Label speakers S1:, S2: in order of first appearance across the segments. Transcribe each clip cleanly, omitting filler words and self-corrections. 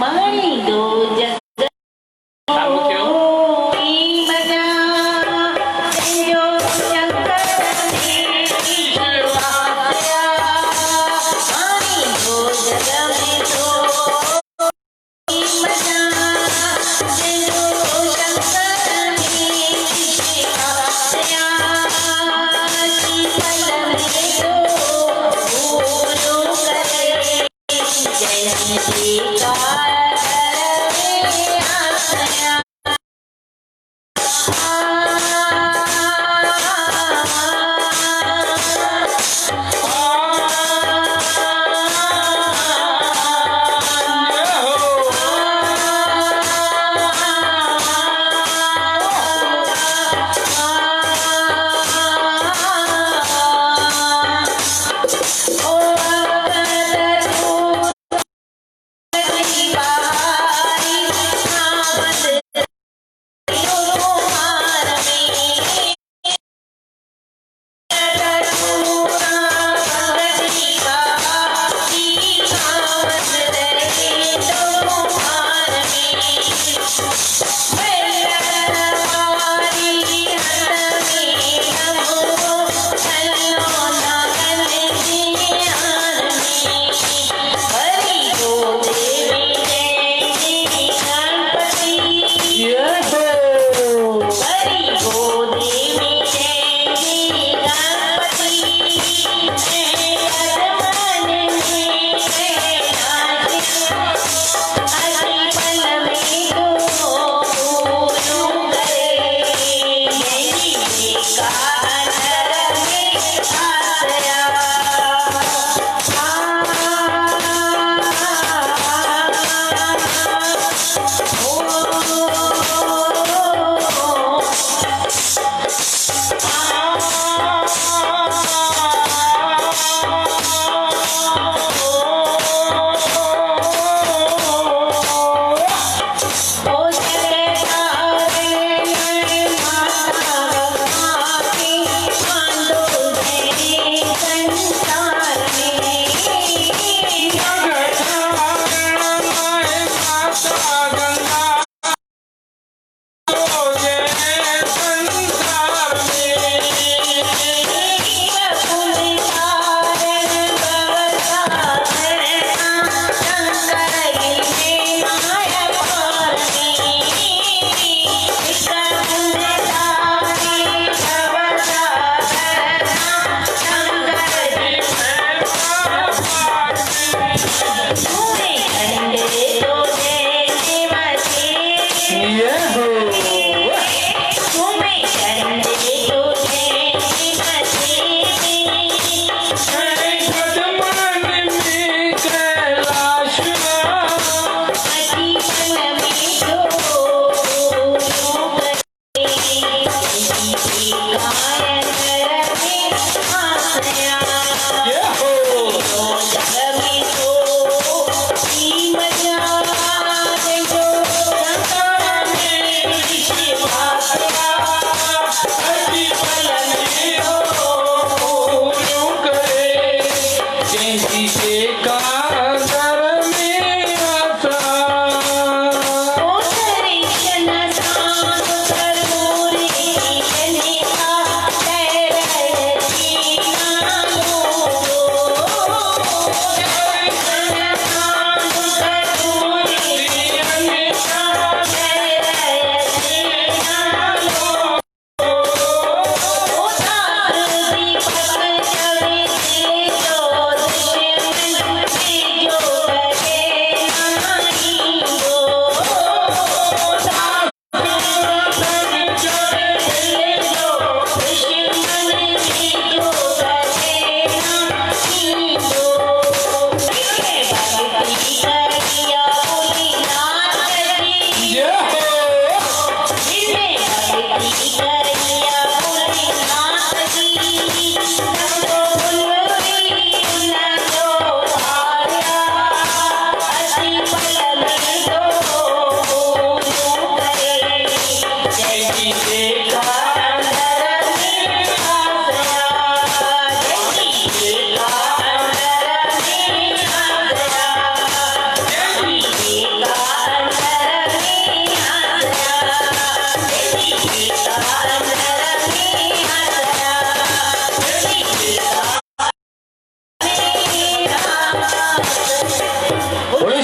S1: मारी दो जग
S2: સારું થયું
S1: बजा जो शंकर ने ईश्वराया मारी दो जग में तो बजा जो शंकर ने ईश्वराया शीतल में तो बोलो करे जय श्रीकार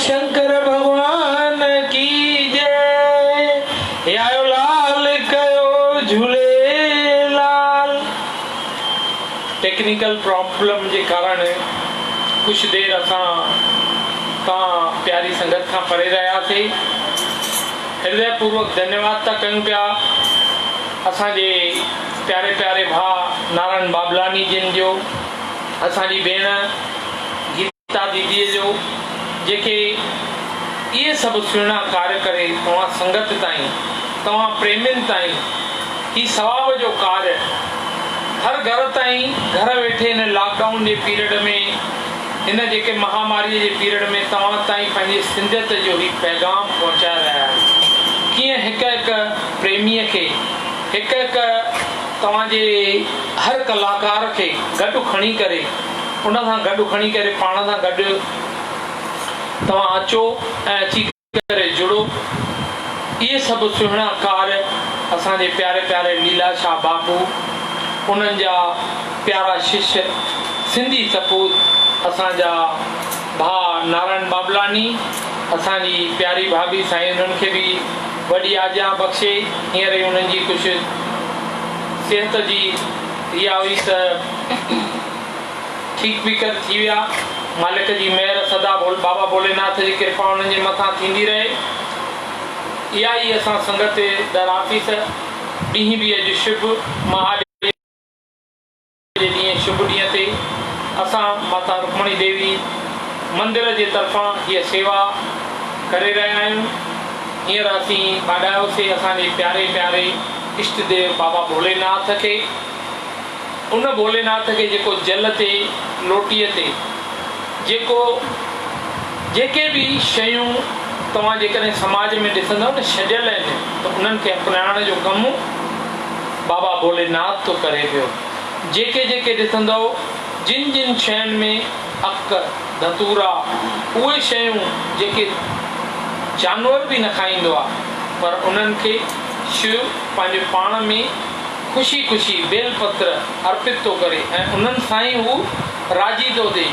S3: शंकर भगवान की जय। हे आयो लाल कयो झूलेलाल। टेक्निकल प्रॉब्लम जे कारण कुछ देर असां प्यारी संगत खां परे रहियासीं। हृदयपूर्वक धन्यवाद था कयूं पिया असांजे प्यारे प्यारे भाउ नारायण बाबलानी जिन जो, असांजी भेण गीता दीदीअ जो, जेके इहे सभु सुहिणा कार्य करे तव्हां संगत ताईं, तव्हां प्रेमियुनि ताईं ही सवाब जो कार्य हर घर ताईं, घर वेठे हिन लॉकडाउन जे पीरियड में, हिन जेके महामारीअ जे पीरियड में तव्हां ताईं पंहिंजी सिंधियत जो ही पैगाम पहुचाए रहिया आहियो। कीअं हिकु हिकु प्रेमीअ खे, हिकु हिकु तव्हांजे हर कलाकार खे गॾु खणी करे, उन सां गॾु खणी करे पाण सां गॾु तव्हां अचो ऐं अची करे जुड़ो। इहे सभु सुहिणा कार्य असांजे प्यारे प्यारे लीलाशाह बाबू, उन्हनि जा प्यारा शिष्य सिंधी सपूत असांजा भाउ नारायण बाबलानी, असांजी प्यारी भाभी साईं, उन्हनि खे बि वॾी आज्ञा बख़्शे। हींअर ई उन्हनि जी कुझु सिहत जी इहा हुई त ठीकु बि कर थी विया। मालिक जी महिर सदा बाबा भोलेनाथ जी कृपा उन्हनि जे मथां थींदी रहे। इहा ई असां संगत दर ऑफिस ॾींहुं बि अॼु शुभ महादेव जे ॾींहुं शुभ ॾींहं ते असां माता रुक्मणी देवी मंदिर जे तरफ़ां हीअ सेवा करे रहिया आहियूं। हींअर असीं ॿाॾायोसीं असांजे प्यारे प्यारे इष्ट देव बाबा भोलेनाथ खे। उन भोलेनाथ खे जेको जल ते, लोटीअ ते, जेके बि शयूं तव्हां जेकॾहिं समाज में ॾिसंदव न छॾियल आहिनि, त उन्हनि खे अपनाइण जो कमु बाबा भोलेनाथ थो करे पियो। जेके जेके ॾिसंदव, जिन जिन शयुनि में अक, धतूरा, उहे शयूं जेके जानवर बि न खाईंदो आहे, पर उन्हनि खे शिव पंहिंजे पाण में ख़ुशी ख़ुशी बेलपत्र अर्पित थो करे ऐं उन्हनि सां ई हू राज़ी थो थिए।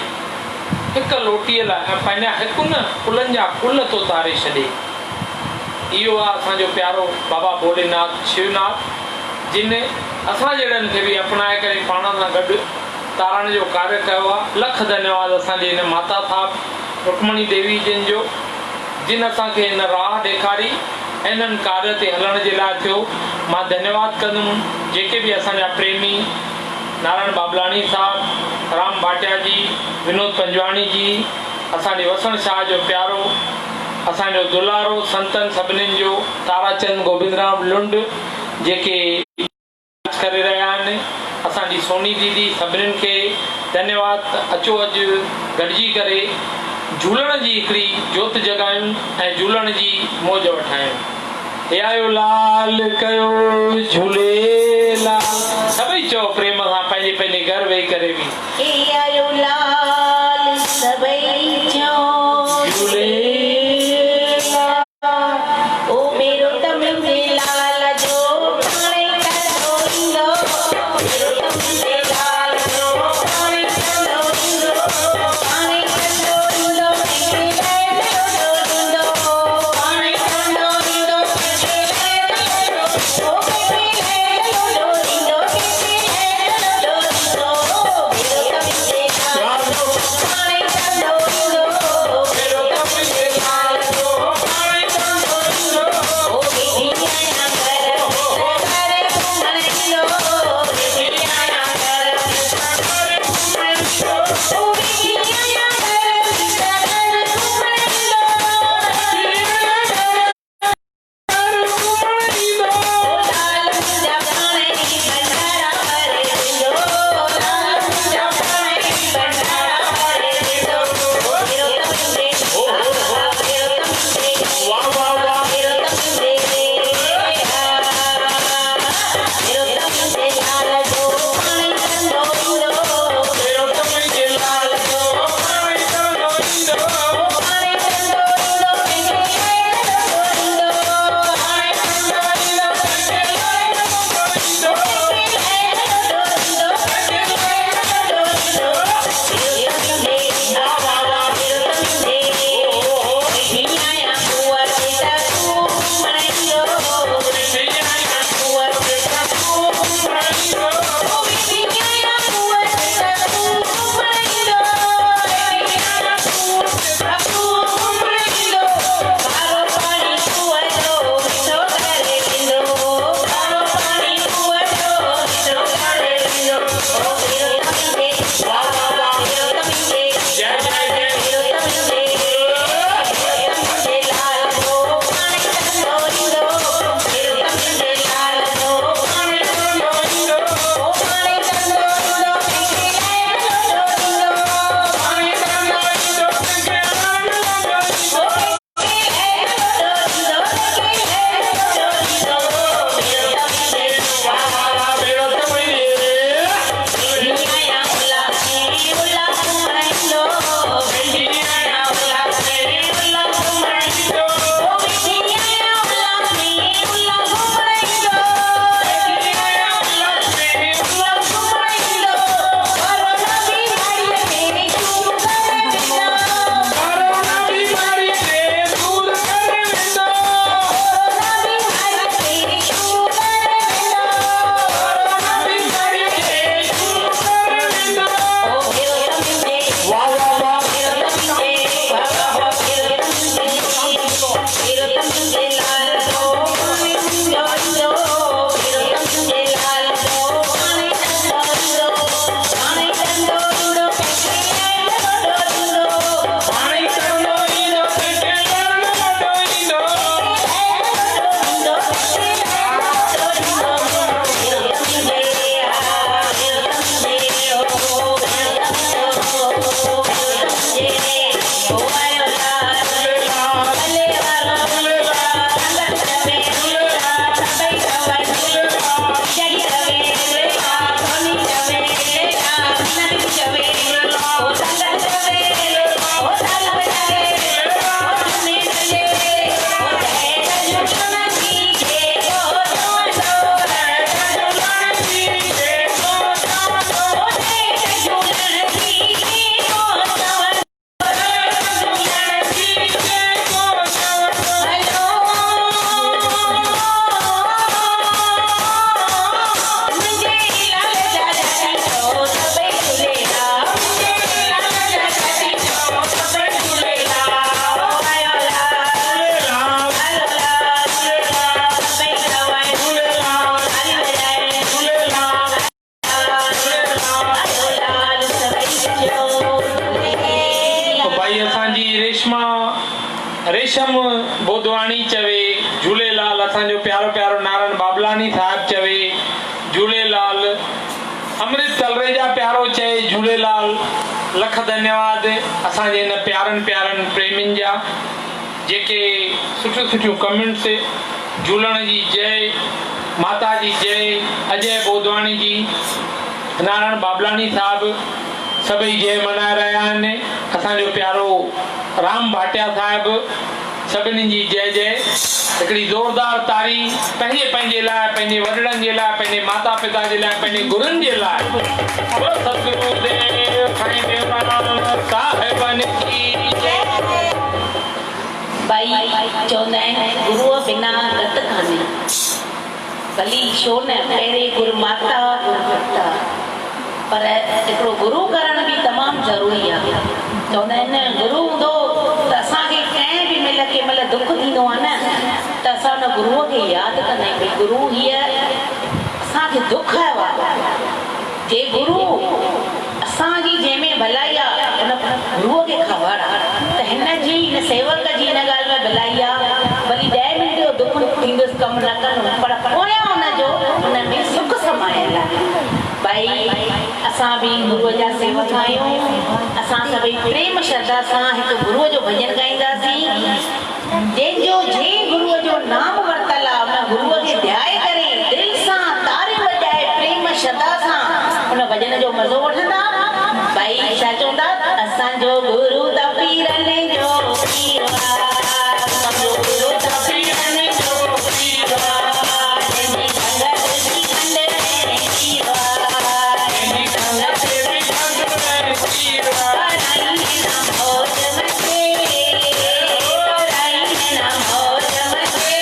S3: हिकु लोटीअ लाइ ऐं पंहिंजा हिकु न कुलनि जा कुल थो तारे छॾे। इहो आहे असांजो प्यारो बाबा भोलेनाथ शिवनाथ, जिन असां जहिड़नि खे बि अपनाए करे पाण सां गॾु तारण जो कार्य कयो आहे। लख धन्यवाद असांजे हिन माता साहिबु रुक्मणी देवी जिन जो, जिन असांखे हिन राह ॾेखारी ऐं हिननि कार्य ते हलण जे लाइ थियो। मां धन्यवाद कंदुमि जेके बि असांजा प्रेमी नारायण बाबलानी साहिबु, राम भाटिया जी, विनोद पंजवाणी जी, असांजे वसण शाह जो प्यारो, असांजो दुलारो संतन सभिनीनि जो, ताराचंद गोविंदराम लुंड जेके करे रहिया आहिनि, असांजी सोनी दीदी, सभिनीनि खे धन्यवाद। अचो अॼु गॾिजी करे झूलण जी हिकिड़ी जोत जॻायूं ऐं झूलण जी मौज वठायूं। हे आयो लाल कयो झूलेलाल। सभई चओ प्रेम सां पंहिंजे पंहिंजे घर वेही करे बि।
S1: हे आयो लाल सभई चओ
S3: झूलेलाल।
S1: ओ मेरो तमिल लाल जो पाणे कंदो ईंदो, मेरो तमिल लाल जो पाणे कंदो ईंदो, पाणे कंदो ईंदो, पाणे कंदो ईंदो, ओ मेरो तमिल लाल जो पाणे कंदो ईंदो।
S3: रेशम बोधवाणी चवे झूलेलाल, असांजो प्यारो प्यारो नारायण बाबलानी साहिब चवे झूलेलाल, अमृत तलरेजा प्यारो चए झूलेलाल। लख धन्यवाद असांजे इन प्यारनि प्यारनि प्रेमियुनि जा जेके सुठियूं सुठियूं कमेंट्स। झूलण जी जय, माता जी जय, अजय बोधवाणी जी, नारायण बाबलानी साहिब सभई जय मनाए रहिया आहिनि। असांजो प्यारो राम भाटिया साहिब, सभिनी जी जय जय। हिकिड़ी ज़ोरदार तारी पंहिंजे पंहिंजे लाइ, पंहिंजे वॾड़नि जे लाइ, पंहिंजे माता पिता जे लाइ, पंहिंजे गुरुनि जे लाइ। सतगुरुदेव साईं टेऊंराम साहिबनि जी जय।
S1: भाई चवंदा आहिनि गुरुअ बिना गत कान्हे, भली छो न पहिरें गुरु माता गुरु पिता, पर हिकिड़ो गुरु करण बि तमामु ज़रूरी आहे। चवंदा आहिनि गुरु हूंदो त असांखे कंहिं बि महिल कंहिं महिल दुख थींदो आहे न, त असां हुन गुरुअ खे यादि कंदा आहियूं भई गुरु हीअ असांखे दुख आहे, जे गुरु असांजी जंहिंमें भलाई आहे हुन गुरुअ खे ख़बर आहे त हिन जी हिन सेवक जी हिन ॻाल्हि में भलाई आहे। भली 10 मिंट जो दुख थींदुसि कमु न कंदुमि, पर पोयां हुनजो हुन में सुख समायल आहे। भई असां बि गुरुअ जा सेवक आहियूं, असां सभई प्रेम श्रद्धा सां हिकु गुरुअ जो भॼन ॻाईंदासीं। जंहिंजो जंहिं गुरुअ जो नाम वरितल आहे हुन गुरुअ खे ध्याए करे दिलि सां तारियूं वॼाए प्रेम श्रद्धा सां हुन भॼन जो मज़ो वठंदा। भई छा चवंदा, असांजो गुरु त पीरनि जो पीर आहे, असांजो गुरु त पीरनि जो पीर आहे, जंहिंजी संगत जी खंड में पीर आहे, जंहिंजी संगत जी खंड में पीर आहे। तोराई में न मौज मचे, तोराई में न मौज मचे,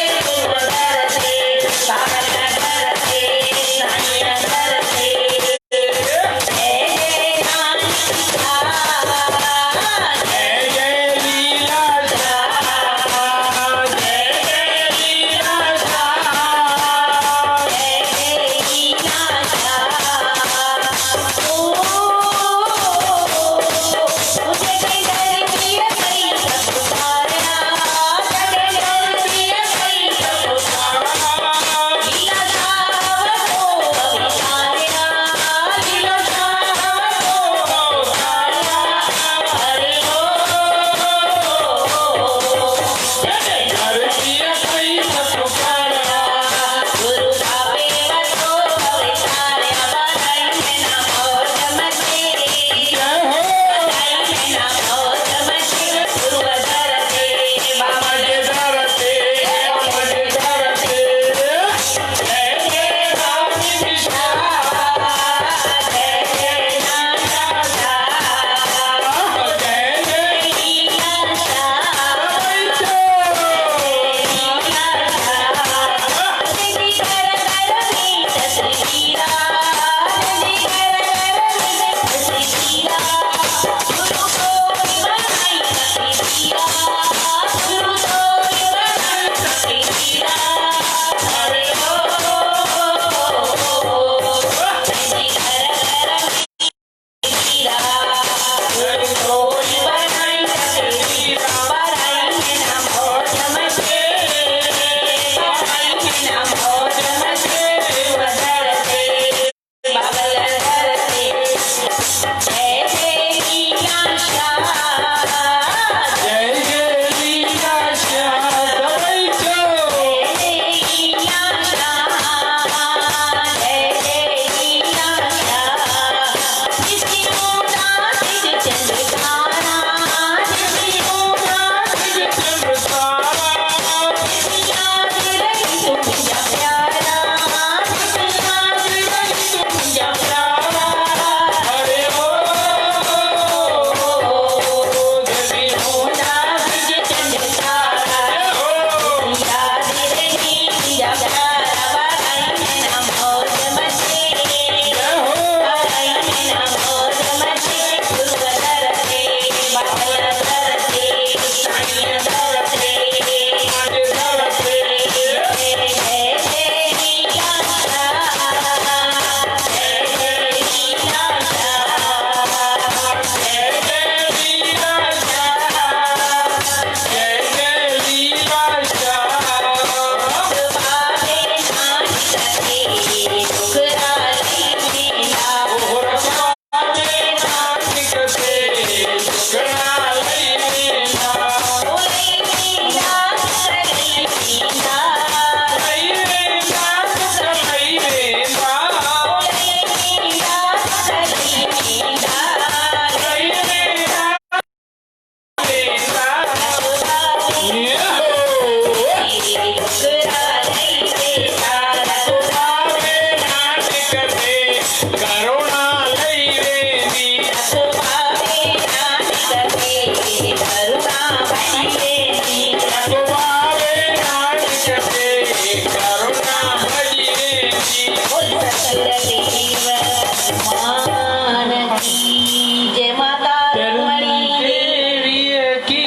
S1: जय माता रुक्मणी
S3: देवीअ की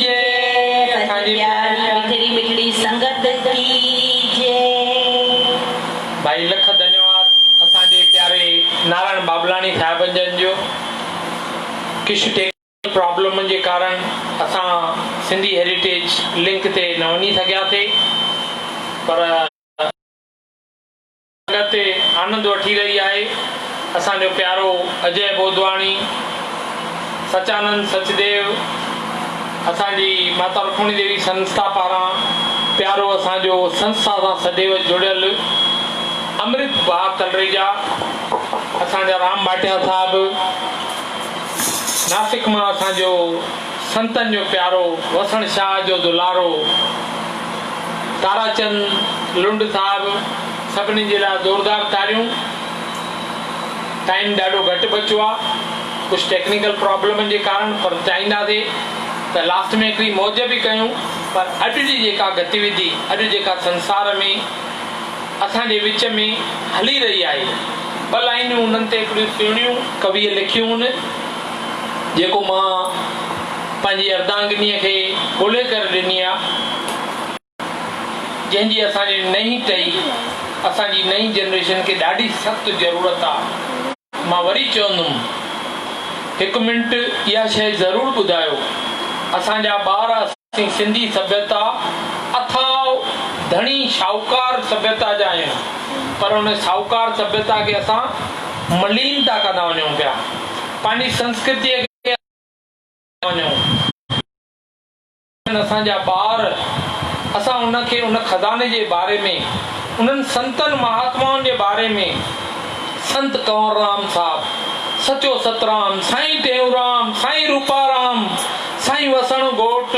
S3: जय।
S1: प्यारी मिठड़ी मिठड़ी संगत की जय।
S3: भाई लख धन्यवाद असांजे प्यारे नारायण बाबलानी साहिबन जन जो कुछ टेक्निकल प्रॉब्लम जे कारण असां सिंधी हेरिटेज लिंक ते न वञी सघियासीं, पर ते आनंद वठी रही आहे असांजो प्यारो अजय बोधवाणी, सचानंद सचदेव, असांजी माता रुक्मणी देवी संस्था पारां प्यारो असांजो संस्था सां सदैव जुड़ियल अमृत भाउ तलरेजा, असांजा राम भाटिया साहब, नासिक मां असांजो संतन जो प्यारो वसण शाह जो दुलारो ताराचंद लुंड साहब, सभिनी जे लाइ ज़ोरदार तारियूं। टाइम ॾाढो घटि बचियो आहे कुझु टेक्निकल प्रॉब्लम जे कारण, पर चाहींदासीं त लास्ट में हिकिड़ी मौज बि कयूं। पर अॼु जी जेका गतिविधि, अॼु जेका संसार में असांजे विच में हली रही आहे, ॿ लाइनूं उन्हनि ते हिकिड़ियूं सुहिणियूं कवीअ लिखियूं आहिनि, जेको मां पंहिंजी अर्धांगिनीअ खे ॻोल्हे करे ॾिनी आहे, जंहिंजी असांजी नई टही असांजी नई जनरेशन खे ॾाढी सख़्तु ज़रूरत आहे। मां वरी चवंदुमि, हिकु मिंट इहा शइ ज़रूरु ॿुधायो, असांजा ॿार असांजी सिंधी सभ्यता अथाह धणी शाहूकार सभ्यता जा आहियूं, पर उन शाहूकार सभ्यता खे असां मलीन था कंदा वञूं पिया, पंहिंजी संस्कृतीअ खे वञूं। असांजा ॿार असां उनखे उन खज़ाने जे बारे में, उन्हनि संतनि महात्माउनि जे बारे में, संत कंवरराम साहब, सचो सतराम, साईं टेऊराम, साईं रूपाराम, साईं वसण घोट,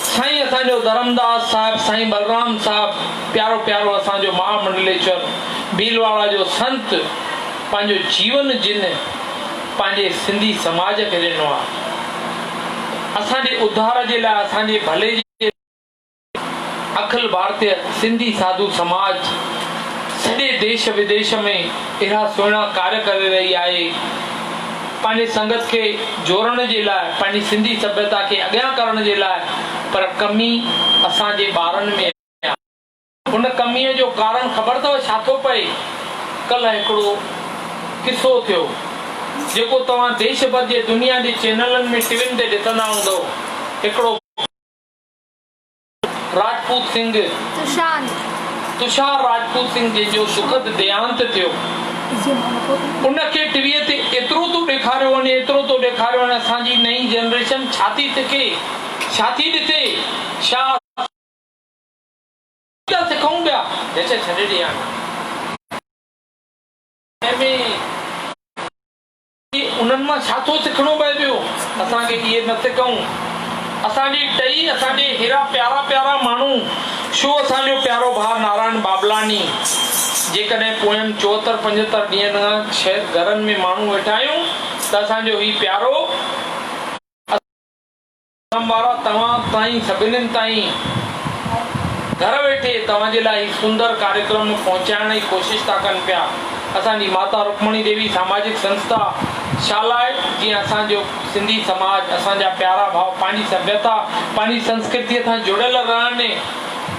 S3: साईं असांजो धर्मदास साहब, साईं बलराम साहब, प्यारो प्यारो असांजो महामंडलेश्वर भीलवाड़ा जो संत पंहिंजो जीवन जिन पंहिंजे सिंधी समाज खे ॾिनो आहे। असांजे उद्धार जे लाइ, असांजे भले जे अखिल भारतीय सिंधी साधु समाज सॼे देश विदेश में अहिड़ा सुहिणा कार्य करे रही आहे, पंहिंजे संगत खे जोड़ण जे लाइ, पंहिंजी सिंधी सभ्यता खे अॻियां करण जे लाइ, पर कमी असांजे ॿारनि में आहे। उन कमीअ जो कारण ख़बर अथव छा थो पए? कल्ह हिकिड़ो किसो थियो जेको तव्हां देश भर जे दुनिया जे चैनलनि में टीवियुनि ते ॾिसंदा हूंदव। हिकिड़ो राजपूत सिंह, तुषार राजपूत सिंह जंहिंजो सुखद देहांत थियो, उनखे टीवीअ ते एतिरो थो ॾेखारियो वञे, एतिरो थो ॾेखारियो वञे, असांजी नई जनरेशन छा थी सिखे, छा थी ॾिसे, छा सिखूं पिया, जैसे छॾे ॾियां। उन्हनि मां छा थो सिखणो पए पियो, असांखे इहे न सिखूं। असांजी टई, असांजे हेड़ा प्यारा प्यारा माण्हू, छो असांजो प्यारो भाउ नारायण बाबलानी, जेकॾहिं पोयनि 74-75 ॾींहं शायदि घरनि में माण्हू वेठा आहियूं, त असांजो ही प्यारो तव्हां ताईं, सभिनीनि ताईं घर वेठे तव्हांजे लाइ हिकु सुंदर कार्यक्रम पहुचाइण जी कोशिशि था कनि पिया। असांजी माता रुक्मणी देवी सामाजिक संस्था छा लाइ, जीअं असांजो सिंधी समाज, असांजा प्यारा भाउ पंहिंजी सभ्यता, पंहिंजी संस्कृतीअ सां जुड़ियल रहनि,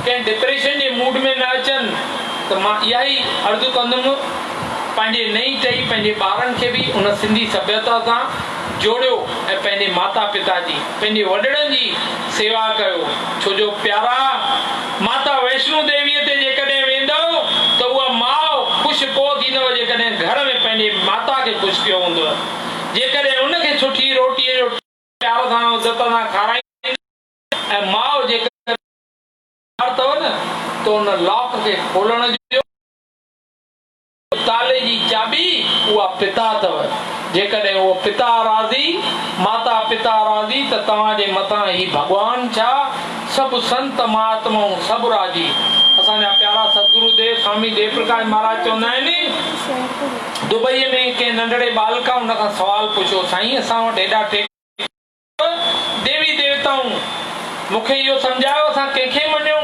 S3: कंहिं डिप्रेशन जे मूड में न अचनि। त मां इहा ई अर्ज़ु कंदुमि, पंहिंजे नई टई पंहिंजे ॿारनि खे बि उन सिंधी सभ्यता सां जोड़ियो ऐं पंहिंजे माता पिता जी, पंहिंजे वॾड़नि जी सेवा कयो। छो जो प्यारा, माता वैष्णो देवीअ ते जेकॾहिं वेंदव त उहा माउ ख़ुशि पोइ थींदव जेकॾहिं घर में पंहिंजे माता खे ख़ुशि कयो हूंदव, जेकॾहिं उनखे सुठी रोटीअ जो प्यार सां इज़त सां खाराईंदव, ऐं माउ जेकॾहिं अथव न त उन लॉक खे खोलण जो ताले जी चाबी उहा पिता अथव। जेकॾहिं उहो पिता राज़ी, माता पिता राज़ी, त तव्हांजे मथां ही भॻवान छा सब संत महात्माऊं सब राजी। असांजा प्यारा सतगुरु देव स्वामी देव प्रकाश महाराज चवंदा आहिनि दुबई में के नंढड़े बालका उन खां सवाल पुछो साईं असां वटि हेॾा टे देवी देवताऊं मूंखे इहो सम्झायो असां कंहिंखे मञूं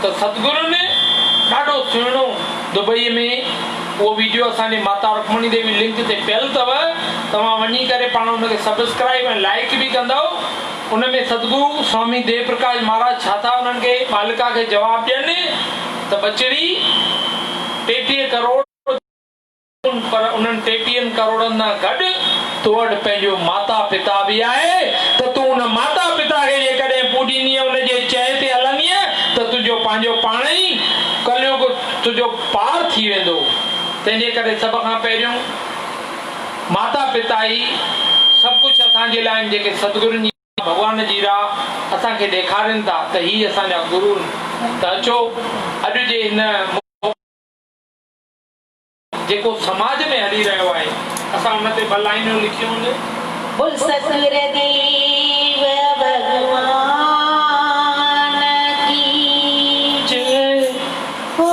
S3: त सतगुरुनि ॾाढो सुहिणो दुबई में उहो वीडियो असांजे माता रुक्मणी देवी लिंक ते पियल अथव। तव्हां वञी करे पाण हुनखे सब्सक्राइब ऐं लाइक बि कंदव। उन में सतगुरु स्वामी देव प्रकाश महाराज छा था उन्हनि खे बालिका खे जवाबु ॾियनि त बचड़ी 33 करोड़ पर उन्हनि 33 करोड़नि सां गॾु तो वटि पंहिंजो माता पिता बि आहे त तूं उन माता पिता खे जेकॾहिं पूॼींदीअ उनजे चए ते हलंदीअ त तुंहिंजो पंहिंजो पाण ई कलयुग तुंहिंजो पार थी वेंदो। तंहिंजे करे सभ खां पहिरियों माता पिता ई सभु कुझु असांजे लाइ जेके सतगुरुनि जी भॻवान जी राह असांखे ॾेखारनि था त ही असांजा गुरू त अचो अॼु जे हिन जेको समाज में हली रहियो आहे असां हुन ते ॿ लाइनूं लिखियूं आहिनि।
S1: बोल सतगुरुदेव भगवान की जय। हो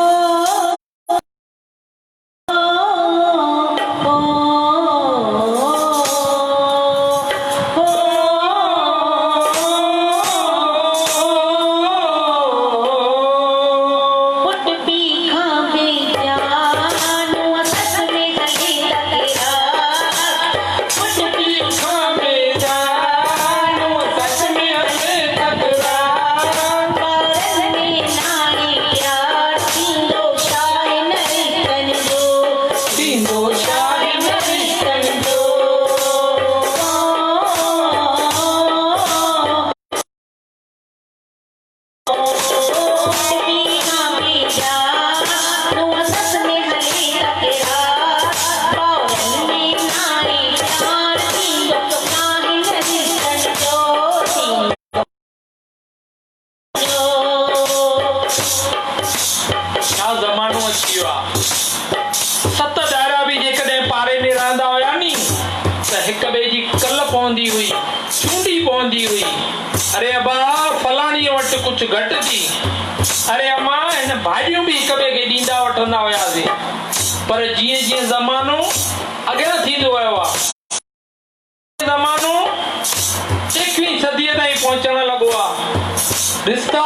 S3: अरे अबा फलाणी वटि कुझु घटि थी, अरे अम्मा हिन भाॼियूं बि हिक ॿिए खे ॾींदा वठंदा हुयासीं, पर जीअं जीअं ज़मानो अॻियां थींदो वियो आहे ज़मानो 21वीं सदीअ ताईं पहुचण लॻो आहे। रिश्ता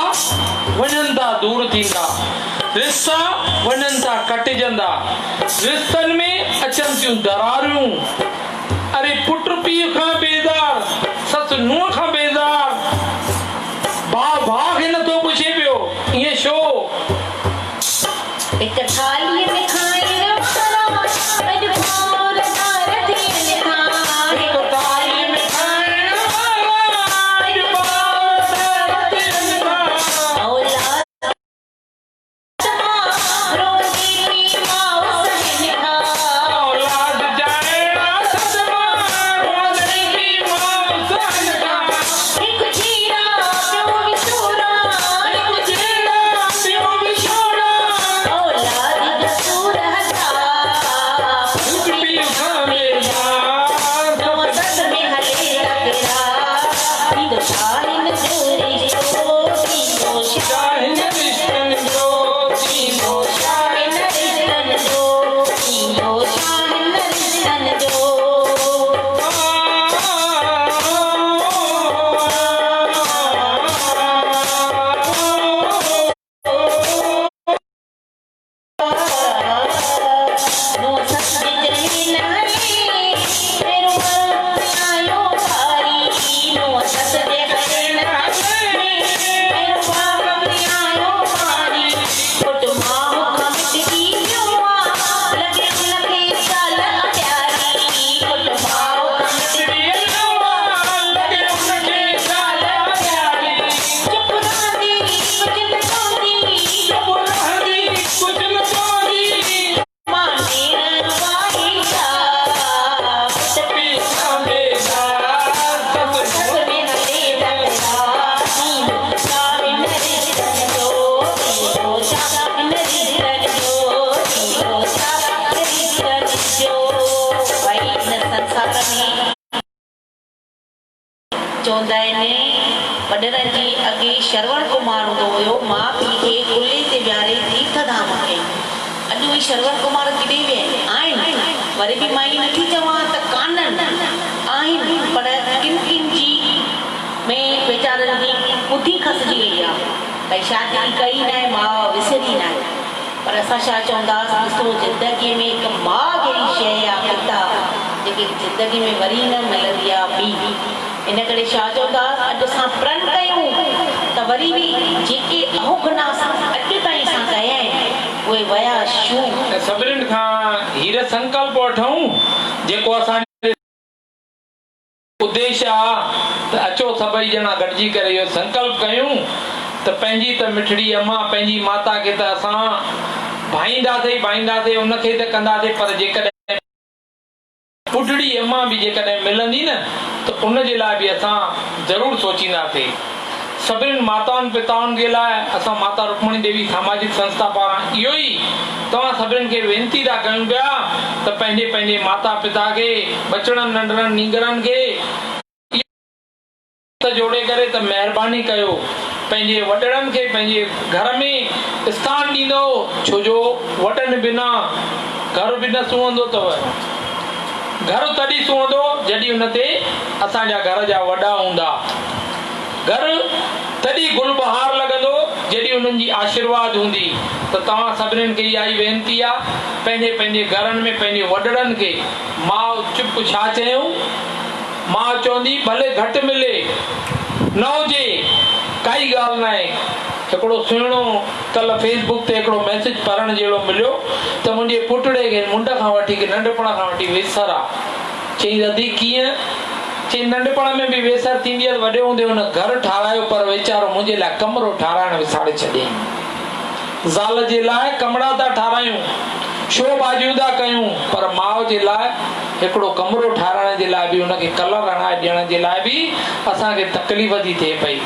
S3: वञनि था दूर थींदा, रिश्ता वञनि था कटिजंदा, रिश्तनि में अचनि थियूं दरारियूं। अरे पुट पीउ खां बेज़ार, ससु नुंहुं खां बेज़ार, भाउ भाउ खे नथो पुछे पियो, ईअं छो?
S1: हिक थालीअ में खाइण वारा अॼु भाउर नार थियनि था।
S3: हिक थालीअ में खाइण वारा अॼु भाउर नार थियनि था।
S1: औलाद मां रोटी पी मां सहनि था।
S3: औलाद जाएड़ा सदमा रोटी पी मां सहनि था।
S1: हिकु जीरा ॿियो विछोड़ा,
S3: हिकु जीरा ॿियो विछोड़ा।
S1: औलाद जो ॾींहुं अॻे श्रवण कुमार हूंदो हुयो, माउ पीउ खे कुल्हे ते विहारे तीर्थ धाम कयईं। अॼु उहे श्रवण कुमार किथे विया आहिनि? वरी बि मां ई नथी चवां त कान्हनि, आहिनि, पर किन किन जी में वीचारनि जी ॿुधी खसिजी वई आहे। भई शादी कई न आहे, माउ विसरी न आहे। पर असां छा चवंदासीं, ॾिसो ज़िंदगीअ में हिकु माउ जहिड़ी शइ आहे पिता, जेके ज़िंदगी में वरी न मिलंदी आहे ॿी। इन करे छा चवंदासीं, अॼु असां प्रण कयूं त वरी बि जेके अहोगना अॼु ताईं असां कया आहिनि उहे वया छो।
S3: सभिनीनि खां हीर संकल्प वठूं जेको असांजो उद्देश्य आहे, त अचो सभई ॼणा गॾिजी करे इहो संकल्प कयूं त पंहिंजी त मिठड़ी अम्मा, पंहिंजी माता खे त असां भाईंदासीं, उनखे त कंदासीं, पर जेकॾहिं ॿुढड़ी अम्मा बि जेकॾहिं मिलंदी न त उनजे लाइ बि असां ज़रूरु सोचींदासीं। सभिनीनि माताउनि पिताउनि जे लाइ असां माता रुक्मणी देवी सामाजिक संस्था पारां इहो ई तव्हां सभिनीनि खे वेनिती था कयूं पिया त पंहिंजे पंहिंजे माता पिता खे, बचड़नि नंढड़नि नींगरनि खे जोड़े करे त महिरबानी कयो, पंहिंजे वॾड़नि खे पंहिंजे घर में स्थान ॾींदो, छो जो वॾनि बिना घर बि न सुहंदो अथव। घर तॾहिं सुहंदो जॾहिं हुन ते असांजा घर जा वॾा हूंदा। घर तॾहिं गुल बहार लॻंदो जॾहिं हुननि जी आशीर्वाद हूंदी। त तव्हां सभिनीनि खे इहा ई वेनिती आहे, पंहिंजे पंहिंजे घरनि में पंहिंजे वॾड़नि खे माउ चुप छा चयूं, माउ चवंदी भले घटि मिले न हुजे काई ॻाल्हि न आहे। हिकिड़ो सुहिणो कल्ह फेसबुक ते हिकिड़ो मैसेज पढ़ण जहिड़ो मिलियो त मुंहिंजे पुटड़े खे मुंड खां वठी नंढपण खां वठी वेसर आहे। चई दादी कीअं? चई नंढपण में बि वेसर थींदी आहे, वॾे हूंदे हुन घर ठारायो, पर वीचारो मुंहिंजे लाइ कमरो ठाराइण विसारे छॾियईं। ज़ाल जे लाइ कमरा था ठारायूं, शो भाॼियूं था कयूं, पर माउ जे लाइ हिकिड़ो कमरो ठाराइण जे लाइ बि, हुनखे कलर हणाए ॾियण जे लाइ बि असांखे तकलीफ़ थी थिए पई।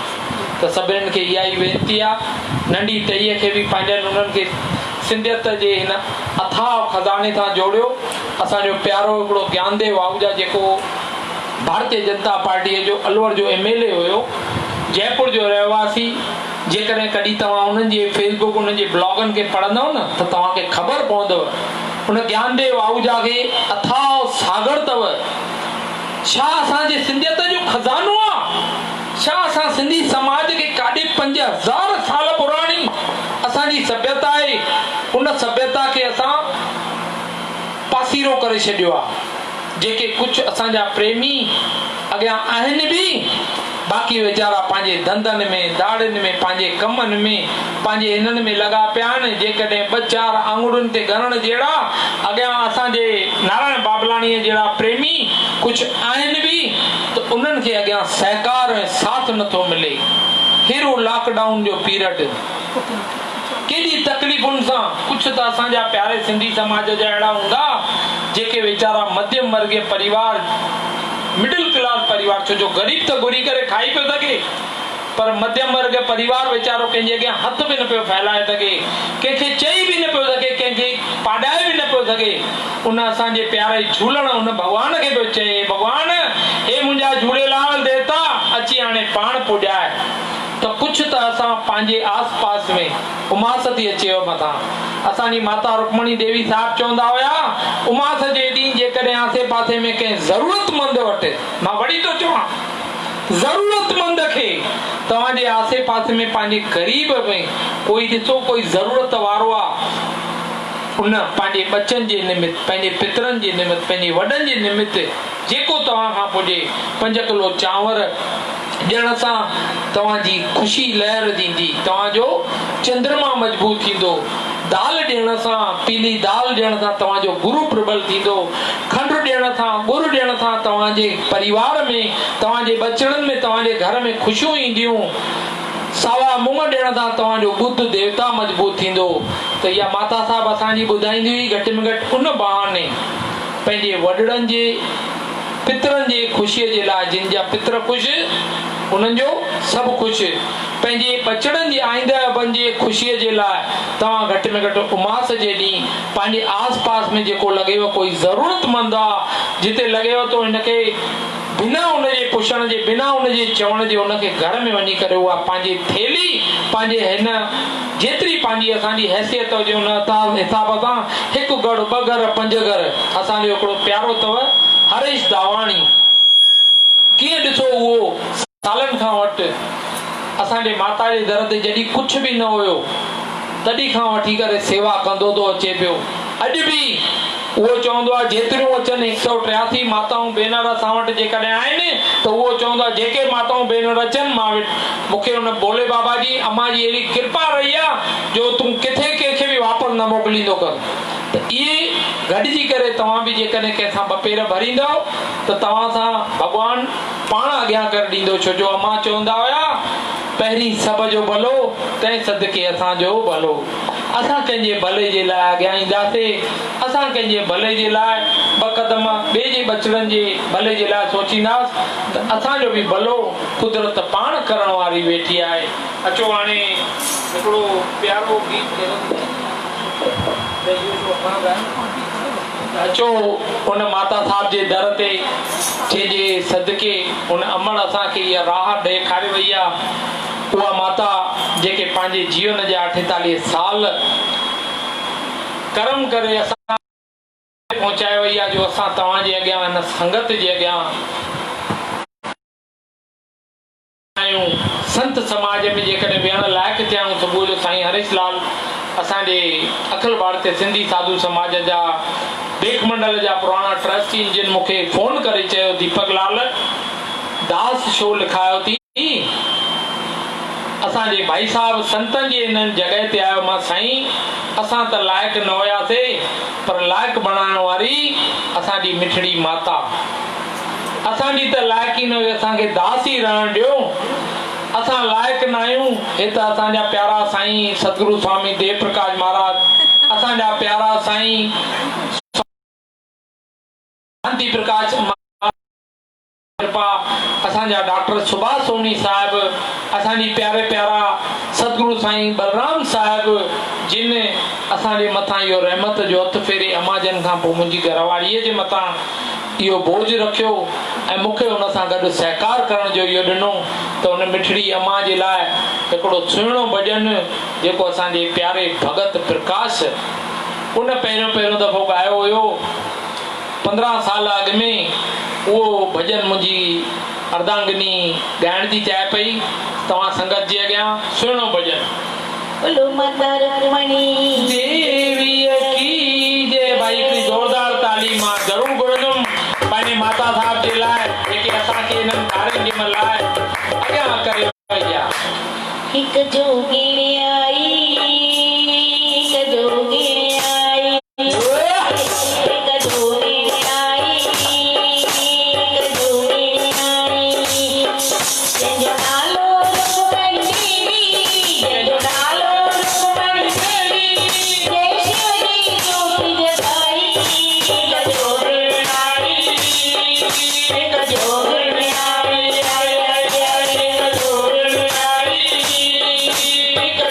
S3: त सभिनीनि खे इहा ई वेनिती आहे, नंढी टईअ खे बि पंहिंजनि उन्हनि खे सिंधियत जे हिन अथाह खज़ाने सां जोड़ियो। असांजो प्यारो हिकिड़ो ज्ञानदेव आहूजा जेको भारतीय जनता पार्टीअ जो अलवर जो MLA हुयो, जयपुर जो रहवासी, जेकॾहिं कॾहिं तव्हां उन्हनि जे फेसबुक उन्हनि जे ब्लॉगनि खे पढ़ंदव न त तव्हांखे ख़बर पवंदव उन ज्ञानदेव आहूजा खे अथाह सागर अथव। छा असांजे सिंधियत जो खज़ानो आहे? छा असां सिंधी समाज खे काॾे 5000 साल पुराणी असांजी सभ्यता आहे, उन सभ्यता खे असां पासीरो करे छॾियो आहे। जेके कुझु असांजा प्रेमी अॻियां आहिनि बि, बाक़ी वीचारा पंहिंजे धंधनि में, दाड़ियुनि में, पंहिंजे कमनि में, पंहिंजे हिननि में लॻा पिया आहिनि। जेकॾहिं 2-4 आंगुरनि ते ॻणण जहिड़ा अॻियां असांजे नारायण बाबलाणीअ जहिड़ा प्रेमी कुझु आहिनि बि, त उन्हनि खे अॻियां सहकार ऐं साथ नथो मिले। हेरो लॉकडाउन जो पीरियड केॾी तकलीफ़ुनि सां, कुझु त असांजा प्यारे सिंधी समाज जा अहिड़ा हूंदा जेके वीचारा मध्यम वर्गीय परिवार, मिडिल क्लास परिवार, छो जो ग़रीब त घुरी करे खाई पियो सघे, पर मध्यम वर्ग परिवार वीचारो कंहिंजे अॻियां हथ बि न पियो फैलाए सघे, कंहिंखे चई बि न पियो सघे, कंहिंखे पाॾाए बि न पियो सघे। उन असांजे प्यारे झूलण उन भॻवान खे पियो चए, भॻवान हे मुंहिंजा झूलेलाल देवता अची हाणे पाण पुॼाए। त कुझु त असां पंहिंजे आस पास में उमास थी अचेव मथां। असांजी माता रुक्मणी देवी साहिब चवंदा हुया, उमास जे ॾींहुं जेकॾहिं आसे पासे में कंहिं ज़रूरतमंद वटि, मां वरी थो चवां, ज़रूरतमंद खे तव्हांजे आसे पासे में पंहिंजे ग़रीब में कोई ॾिसो कोई ज़रूरत वारो आहे, उन पंहिंजे बचनि जे निमित, पंहिंजे पितरनि जे निमित, पंहिंजे वॾनि जे निमित जेको तव्हां खां पुॼे 5 किलो चांवर ॾियण सां तव्हांजी ख़ुशी लहर थींदी, तव्हांजो चंद्रमा मज़बूत थींदो। दाल ॾियण सां, पीली दाल ॾियण सां तव्हांजो गुरु प्रबल थींदो। खंडु ॾियण सां, गुड़ ॾियण सां तव्हांजे परिवार में, तव्हांजे बचड़नि में, तव्हांजे घर में ख़ुशियूं ईंदियूं। सावा मुंग ॾियण सां तव्हांजो बुद्ध देवता मज़बूत थींदो। त इहा माता साहिब असांजी ॿुधाईंदी हुई घटि में घटि उन बहाने पंहिंजे वॾड़नि जे पितरनि जे ख़ुशीअ जे लाइ, जिन जा पितर ख़ुशि उन्हनि जो सभु ख़ुशि, पंहिंजे बचड़नि जी आईंदड़नि जे ख़ुशीअ जे लाइ तव्हां घटि में घटि उमास जे ॾींहुं पंहिंजे आस पास में जेको लॻेव कोई ज़रूरतमंद आहे, जिते लॻेव थो हिनखे बिना उनजे पुछण जे, बिना उनजे चवण जे उनखे घर में वञी करे उहा पंहिंजी थेली, पंहिंजे हिन जेतिरी पंहिंजी असांजी हैसियत हुजे उन हिसाब सां हिकु घर, ॿ घर, 5 घर। असांजो हिकिड़ो प्यारो अथव हरीश दावाणी, कीअं ॾिसो उहो सालनि खां वटि असांजे माता जे दर ते जॾहिं कुझु बि न हुयो तॾहिं खां वठी करे सेवा कंदो थो अचे पियो। अॼु बि उहो चवंदो आहे जेतिरियूं अचनि 183 माताऊं भेनर असां वटि जेकॾहिं आहिनि त उहो चवंदो आहे जेके माताऊं भेनर अचनि मां मूंखे हुन भोले बाबा जी अम्मा जी अहिड़ी कृपा रही आहे जो तूं किथे कंहिंखे बि वापसि न मोकिलींदो कर। त इहे गॾिजी करे तव्हां बि जेकॾहिं कंहिंसां 2 पेर भरींदव त तव्हां सां भॻवानु पाण अॻियां करे ॾींदो। छो जो अम्मा चवंदा हुया पहिरीं सभ जो भलो तंहिं सदके असांजो भलो। असां कंहिंजे भले जे लाइ अॻियां ईंदासीं, असां कंहिंजे भले जे लाइ 2 क़दम ॿिए जे बचड़नि जे भले जे लाइ सोचींदासीं त असांजो बि भलो कुदरत पाण करण वारी वेठी आहे। अचो हाणे हिकिड़ो प्यारो गीत अचो उन माता साहिब जे दर ते जंहिंजे सदके उन अमड़ असांखे इहा राह ॾेखारे वई आहे। उहा माता जेके पंहिंजे जीवन जा 48 साल कर्म करे असां पहुचाए वई आहे, जो असां तव्हांजे अॻियां हिन संगत जे अॻियां संत समाज में जेकॾहिं वेहण लाइक़ु थिया आहियूं। सुबुह जो साईं हरीश लाल असांजे अखिल भारतीय सिंधी साधु समाज जा देख मंडल जा पुराणा ट्रस्टी जिन मूंखे फोन करे चयो दीपक लाल दास शो लिखायो थी, असांजे भाई साहब संतनि जी हिन जॻह ते आयो। मां साईं असां त लाइक़ु न हुयासीं पर लाइक़ु बणाइण वारी असांजी मिठड़ी माता, असांजी त लाइक़ी न हुई, असांखे दास ई रहण ॾियो, असां लाइक़ु न आहियूं। हे त असांजा प्यारा साईं सतगुरु स्वामी देव प्रकाश महाराज, असांजा प्यारा साईं शांति प्रकाश कृपा, असांजा डॉक्टर सुभाष सोनी साहिब, असांजी प्यारे प्यारा सतगुरु साईं बलराम साहिब जिन असांजे मथां इहो रहमत जो हथ फेरे अमाजन खां पोइ मुंहिंजी घरवारीअ जे मथां इहो बोझ रखियो ऐं मूंखे हुन सां गॾु सहकार करण जो इहो ॾिनो। त हुन मिठड़ी अम्मा जे लाइ हिकिड़ो सुहिणो भॼन जेको असांजे प्यारे भगत प्रकाश उन पहिरियों दफ़ो ॻायो हुयो 15 साल अॻु में, उहो भॼन मुंहिंजी अर्धांगिनी ॻाइण जी चाहे पई। तव्हां संगत जे अॻियां सुहिणो भॼन।
S1: बोलो माता रुक्मणी
S3: देवीअ की जय। भाई हिकिड़ी ज़ोरदार ताली मां ज़रूरु घुरंदुमि पंहिंजे माता साहिब जे लाइ जेके असांखे हिननि ॿारनि जे लाइ अॻियां करे वई आहे।
S1: हिकु जोगिणी आई, हिकु जोगिणी आई, हिकु जोगिणी आई, हिकु जोगिणी आई, जंहिंजो नालो रुक्मणी देवी, जंहिंजो नालो रुक्मणी देवी, जय शिव जी ज्योति जगाई। हिकु जोगिणी आई, हिकु जोगिणी आई, हिकु जोगिणी आई, हिकु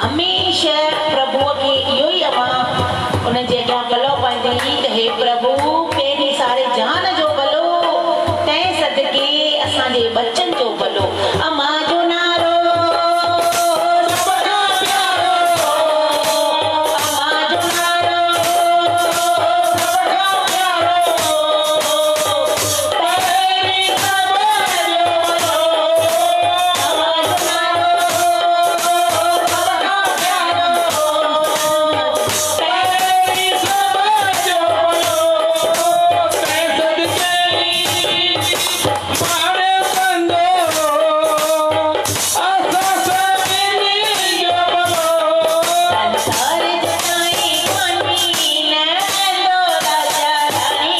S1: हमेशह प्रभुअ खे इहो ई अवां उन जे अॻियां पलव पाईंदी त हे प्रभु पहिरीं सारे जहान जो भलो तंहिं सदके असांजे बचन जो भलो अमां जो नारो सभु खां प्यारो अमां जो नारो सभु खां प्यारो पहिरीं समाज जो भलो अमां जो नारो सभु खां प्यारो पहिरीं समाज जो भलो
S3: तंहिं सदके मारे कंदो असां सभिनी जो भलो
S1: संसार जनाई मानी नंदो राजा रानी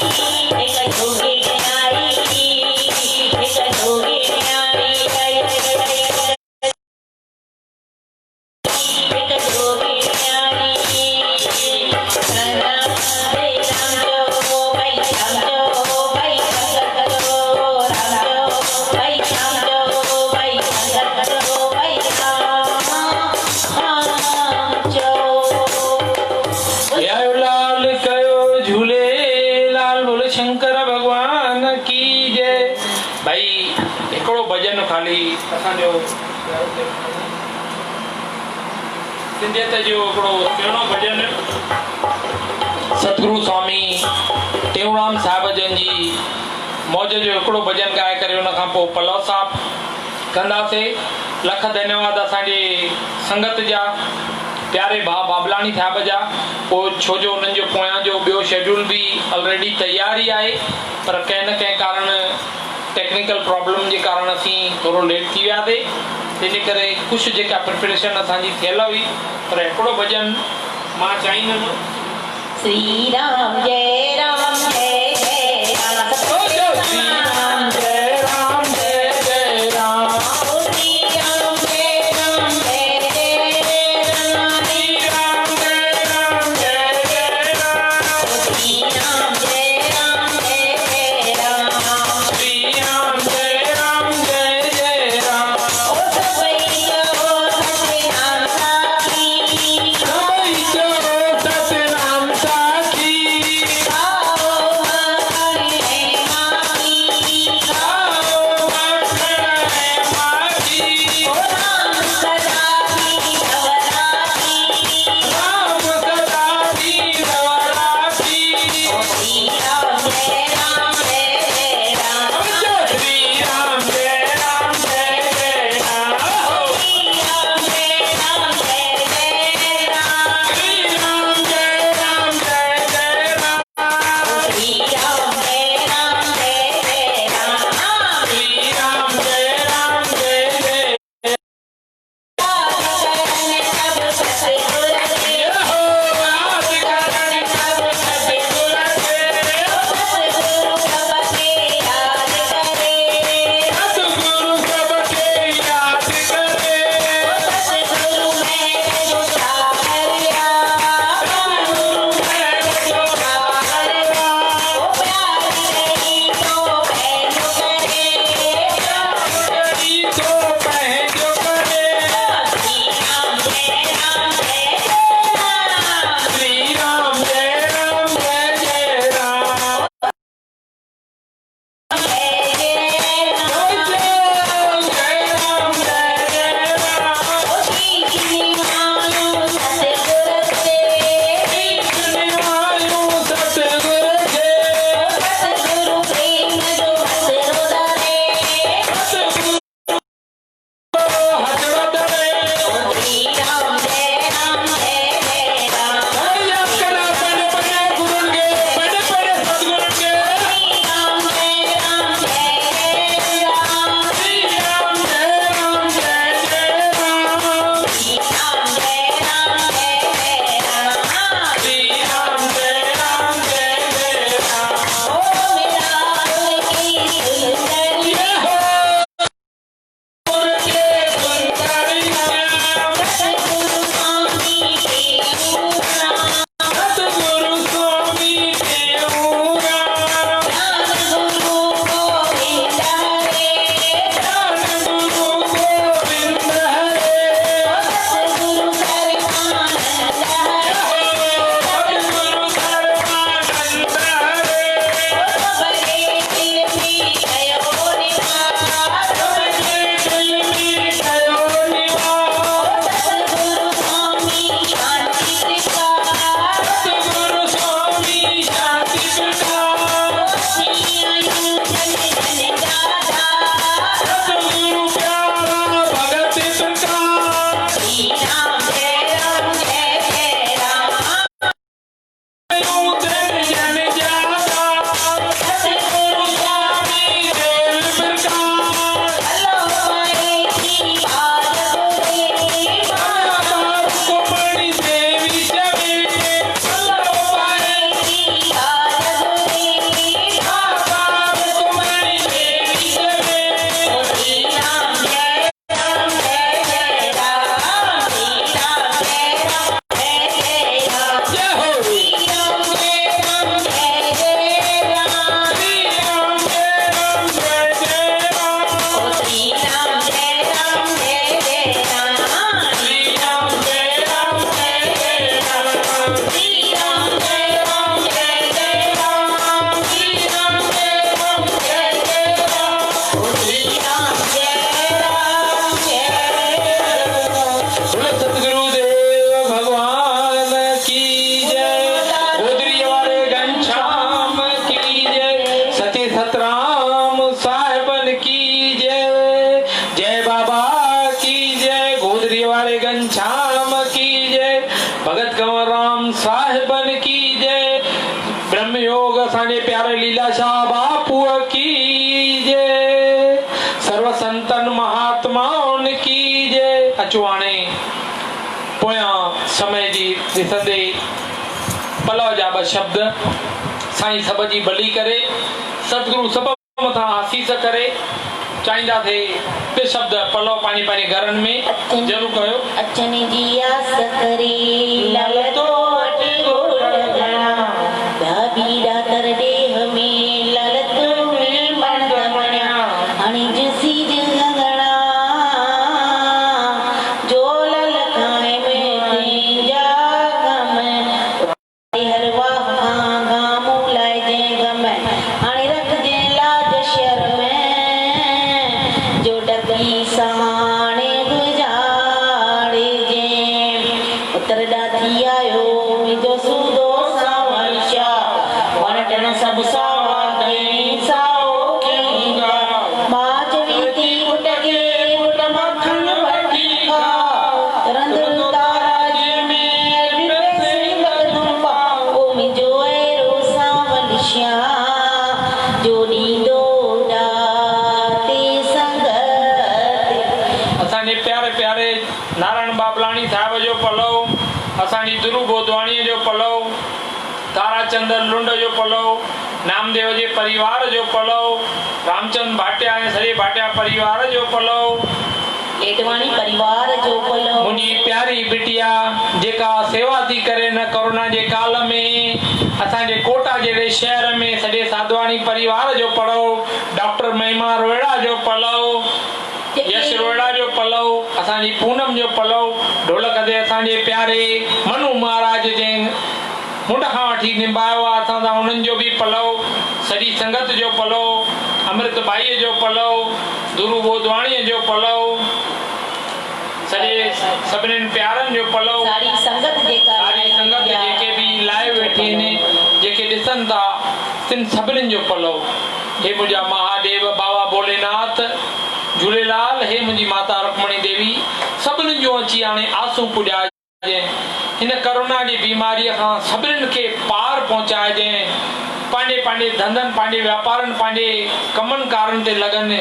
S1: एक जोगी न्यारी एक जोगी न्यारी एक जोगी न्यारी राम जो भाई राम जो भाई संग करो राम जो भाई श्याम जो भाई संग करो भाई राम जो
S3: जय लाल कयो झूलेलाल बोले शंकर भगवान की जय। भाई हिकिड़ो भॼन खाली असांजो सिंधियत जो हिकिड़ो सुहिणो भॼन सतगुरु स्वामी टेऊराम साहिब जन जी मौज जो हिकिड़ो भॼन ॻाए करे उन खां पोइ पलव साहब कंदासीं। लख धन्यवाद असांजे संगत जा प्यारे भाउ बाबलाणी साहिब जा। पोइ छो जो उन्हनि जो पोयां जो ॿियो शेड्यूल बि ऑलरेडी तयारी आहे पर कंहिं न कंहिं कारण टेक्निकल प्रॉब्लम जे कारण असीं थोरो लेट थी वियासीं तंहिंजे करे कुझु जेका प्रिपरेशन असांजी थियल हुई पर हिकिड़ो भॼन मां चाहींदुमि।
S1: श्री राम जय राम जय जय राम
S3: श्री राम जय राम जय जय राम
S1: श्री राम जय राम जय जय राम
S3: श्री राम जय राम जय जय राम
S1: श्री राम जय राम जय जय राम
S3: श्री राम जय राम जय जय राम
S1: ओ सबई जो सतनाम साखी
S3: सभई चओ सतनाम साखी
S1: आओ
S3: नाम की जय, भगत कंवर राम साहिबन की जय, ब्रह्म योग असांजे प्यारे लीलाशाह बापूअ की जय, सर्व संतन महात्माउनि की जय। अचो हाणे पोयां समय जी ॾिसंदे पलव जा ॿ शब्द साईं सभ जी भली करे, सतगुरु सभ मथां आसीस करे चाहींदासीं ॿ शब्द पलव पंहिंजे पंहिंजे घरनि में ज़रूरु कयो।
S1: अचन जी आस करे ललतो वटि गोट घणा, भाभी डाकर देह में ललतो में बण बणिया, हाणे जुसी जगणा जो ललकाए में तेजा गम, हर वाह गामू लाए जे गम, हाणे रख जे लाज शर में जो डकी सहाणे गुजारे जे, उतर डाथी आयो मुंहिंजो सूदो सावंशा, वणटण सभु सावा कई साओ कींदा, माच वीती उट गे उट मखण वठी खा, रंध तारा जे में बिपसे लगदुंबा, ओ मुंहिंजो अहिड़ो सावंशा जो ॾींदो ॾाते संगत।
S3: असांजे प्यारे प्यारे नारायण बाबलाणी साहिब जो पलव, असांजी दुरू गोदवाणीअ जो पलव, ताराचंद लुंड जो पलव, नामदेव जे परिवार जो पलव, रामचंद भाटिया ऐं सॼे भाटिया परिवार जो पलव,
S1: लेडवाणी परिवार जो पलव,
S3: मुंहिंजी प्यारी बिटिया जेका सेवा थी करे न कोरोना जे काल में असांजे कोटा जहिड़े शहर में, सॼे साधवाणी परिवार जो पलव, डॉक्टर महिमा रोहिड़ा जो पलव, यश रोहिड़ा जो पलव, असांजी पूनम जो पलव, ढोलक ते असांजे प्यारे मनु महाराज जे मुंड खां वठी निभायो आहे असां सां, उन्हनि जो बि पलव, सॼी संगत जो पलव, अमृत बाईअ जो पलव, दुरू गोदवाणीअ जो पलव, सॼे सभिनीनि प्यारनि जो पलव,
S1: सारी संगत जेका
S3: सारी संगत जेके बि लाइव वेठी आहिनि, जेके ॾिसनि था तिन सभिनीनि जो पलव। हे मुंहिंजा महादेव बाबा भोलेनाथ झूलेलाल, हे मुंहिंजी माता रुक्मणी देवी, सभिनीनि जो अची हाणे आसूं पुॼाइजे, हिन कोरोना जी बीमारीअ खां सभिनीनि खे पार पहुचाइजे, पंहिंजे पंहिंजे धंधनि पंहिंजे वापारनि पंहिंजे कमनि कारनि ते लॻनि,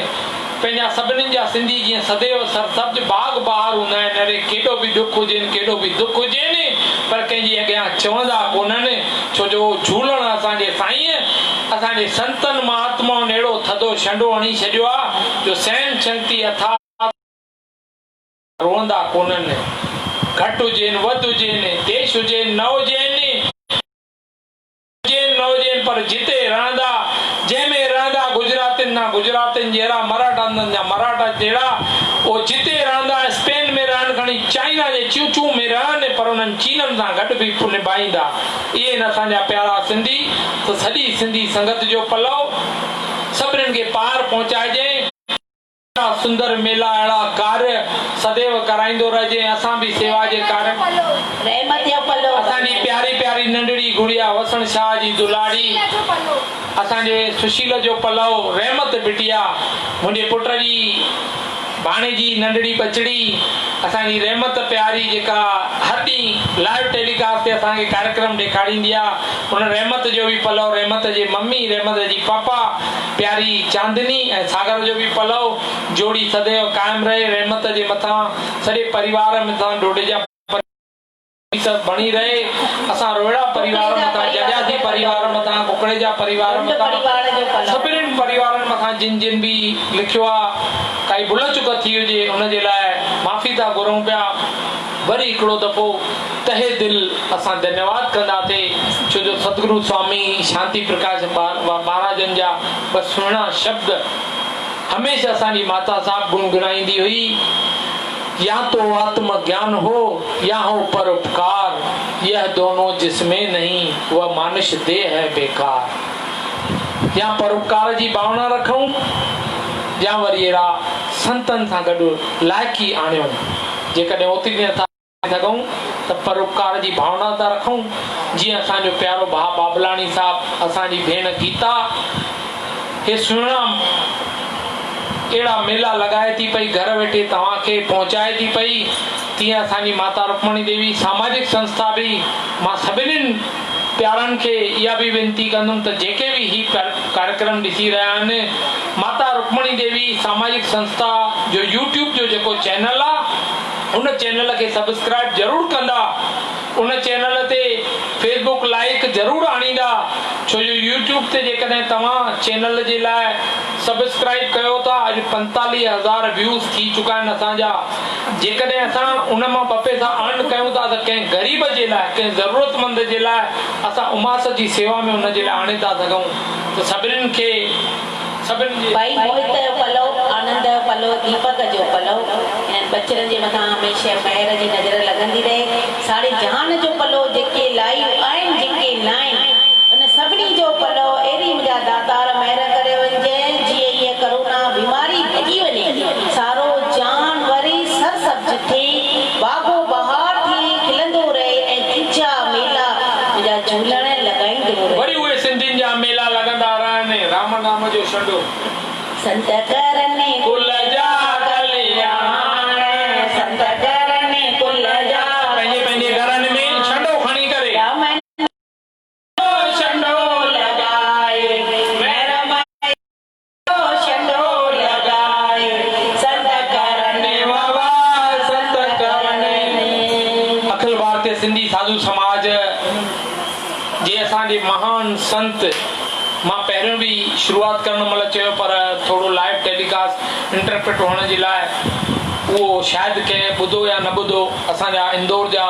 S3: पंहिंजा सभिनीनि जा सिंधी जीअं सदैव सरसब्ज बाग बहार हूंदा आहिनि, अरे केॾो बि ॾुख हुजेनि केॾो बि दुख हुजेनि पर कंहिंजी अॻियां चवंदा कोन्हनि, छो जो झूलण असांजे साईं असांजे संतनि महात्माउनि अहिड़ो थधो छंडो हणी छॾियो आहे जो सहन शक्ति अथा रोअंदा कोन्हनि, घटि हुजेनि वधि हुजेनि, देश हुजेनि न हुजेनि, न हुजेनि पर जिते रहंदा, जंहिंमें रहंदा गुजरातिन ना गुजरातिन जहिड़ा, मराठा जा मराठा जहिड़ा, उहो जिते रहंदा स्पेन में रहनि, खणी चाइना जे चूचू में रहनि, पर उन्हनि चीननि सां गॾु बि निभाईंदा। इहे आहिनि असांजा प्यारा सिंधी, त सॼी सिंधी संगत जो पलव सभिनीनि खे पार पहुचाइजे, सुंदर मेला अहिड़ा कार्य सदैव कराईंदो रहिजे, असां बि सेवा जे कार्य,
S1: रहमत जो पलव,
S3: असांजी प्यारी प्यारी नंढड़ी गुड़िया वसण शाह जी दुलाड़ी, असांजे सुशील जो पलव, रहमत बिटिया, मुंहिंजे पुट जी भाणे जी नंढड़ी बचड़ी, असांजी रहमत प्यारी जेका हर ॾींहुं लाइव टेलीकास्ट ते असांखे कार्यक्रम ॾेखारींदी आहे, उन रहमत जो बि पलव, रहमत जे मम्मी, रहमत जी पापा प्यारी चांदनी ऐं सागर जो बि पलव, जोड़ी सदैव कायम रहे, रहमत जे मथां सॼे परिवार मथां ॾोॾे जा बणी रहे, असां रोहिड़ा परिवार मथां, जजाजी परिवार मथां, कुकड़े जा परिवार मथां, सभिनीनि परिवारनि मथां जिन जिन बि लिखियो आहे, काई भुल चुक थी हुजे उनजे लाइ माफ़ी था घुरूं पिया। वरी हिकिड़ो दफ़ो तहे दिल असां धन्यवाद कंदासीं, छो जो सतगुरु स्वामी शांति प्रकाश महाराजनि जा ॿ सुहिणा शब्द हमेशह असांजी माता साहब गुनगुनाईंदी हुई, या तो आत्म ज्ञान हो या हो परोपकार, यह दोनों जिसमें नहीं वह मानुष देह है बेकार। या परोपकार जी भावना रखूं या वरी अहिड़ा संतनि सां गॾु लाइकी आणियूं, जेकॾहिं ओतिरी नथा सघूं त परोपकार जी भावना था रखूं, जीअं असांजो प्यारो भाउ बाबलाणी साहब, असांजी भेण गीता, हे सुहिणा अहिड़ा मेला लॻाए थी पई, घर वेठे तव्हांखे पहुचाए थी पई, तीअं असांजी माता रुक्मणी देवी सामाजिक संस्था बि मां सभिनीनि प्यारनि खे इहा बि वेनिती कंदुमि त जेके बि ही कार्यक्रम ॾिसी रहिया आहिनि, माता रुक्मणी देवी सामाजिक संस्था जो यूट्यूब जो जेको चैनल आहे उन चैनल खे सब्सक्राइब ज़रूरु कंदा, उन चैनल ते फेसबुक लाइक ज़रूरु आणींदा, छो जो यूट्यूब ते जेकॾहिं तव्हां चैनल जे लाइ सब्सक्राइब कयो था, अॼु 45,000 व्यूज़ थी चुका आहिनि असांजा। जेकॾहिं असां उन मां 2 पैसा अर्न कयूं था त कंहिं ग़रीब जे लाइ, कंहिं ज़रूरतमंद जे लाइ असां उमास जी सेवा में उन जे लाइ आणे था सघूं। त सभिनीनि खे
S1: भाई मोहित जो पलो, आनंद जो पलो, दीपक जो पलो, ऐं बचड़नि जे मथां हमेशह महिर जी नज़र लॻंदी रहे। साढ़े जहान जो पलो, जेके लाइव आहिनि जेके न आहिनि, उन सभिनी जो पलो अहिड़ी मुंहिंजा दातार महिर करे वञे जीअं हीअ करोना बीमारी भॼी वञे, सारो जान वरी सरसब्ज थिए, बागो बहार थी खिलंदो रहे ऐं तीजा मेला मुंहिंजा झूलण लॻाईंदो रहे।
S3: वरी उहे सिंधियुनि जा मेला लॻंदा रहनि, राम नाम जो छंडो
S1: संत करने
S3: कुल जा कल्याण,
S1: संत करने कुल जा
S3: पंहिंजे घरनि में छंडो खणी करे छंडो
S1: लगाए, छंडो लगाए, संत करने
S3: बाबा संत करने। अखिल भारतीय सिंधी साधु समाज जे असांजे महान संत, मां पहिरियों बि शुरूआत करण महिल चयो, पर थोरो लाइव टेलीकास्ट इंटरप्रेट हुअण जे लाइ उहो शायदि कंहिं ॿुधो या न ॿुधो, असांजा इंदौर जा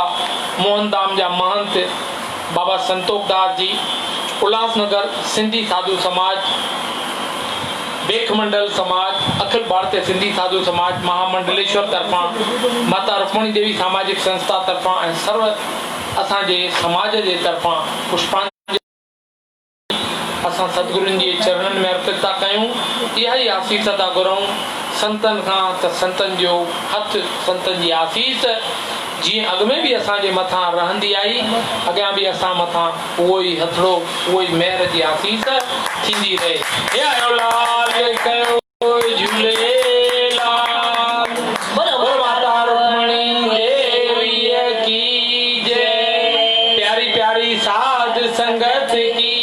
S3: मोहनधाम जा महंत बाबा संतोख दास जी, उल्हासनगर सिंधी साधु समाज, बेख मंडल समाज, अखिल भारतीय सिंधी साधु समाज महामंडलेश्वर तरफां, माता रुक्मणी देवी सामाजिक संस्था तरफां ऐं सर्व असांजे समाज जे तरफां पुष्पांजलि असां सतगुरुनि जे चरणनि में अर्पित था कयूं। इहा ई आसीस था घुरूं संतनि खां, त संतनि जो हथ, संतनि जी आसीस जीअं अॻ में बि असांजे मथां रहंदी आई, अॻियां बि असां मथां उहो ई हथड़ो, उहो ई महिर जी आसीस थींदी रहे। हे आयो लाल कयो झूलेलाल, माता रुक्मणी देवीअ की जय, प्यारी प्यारी साध संगत की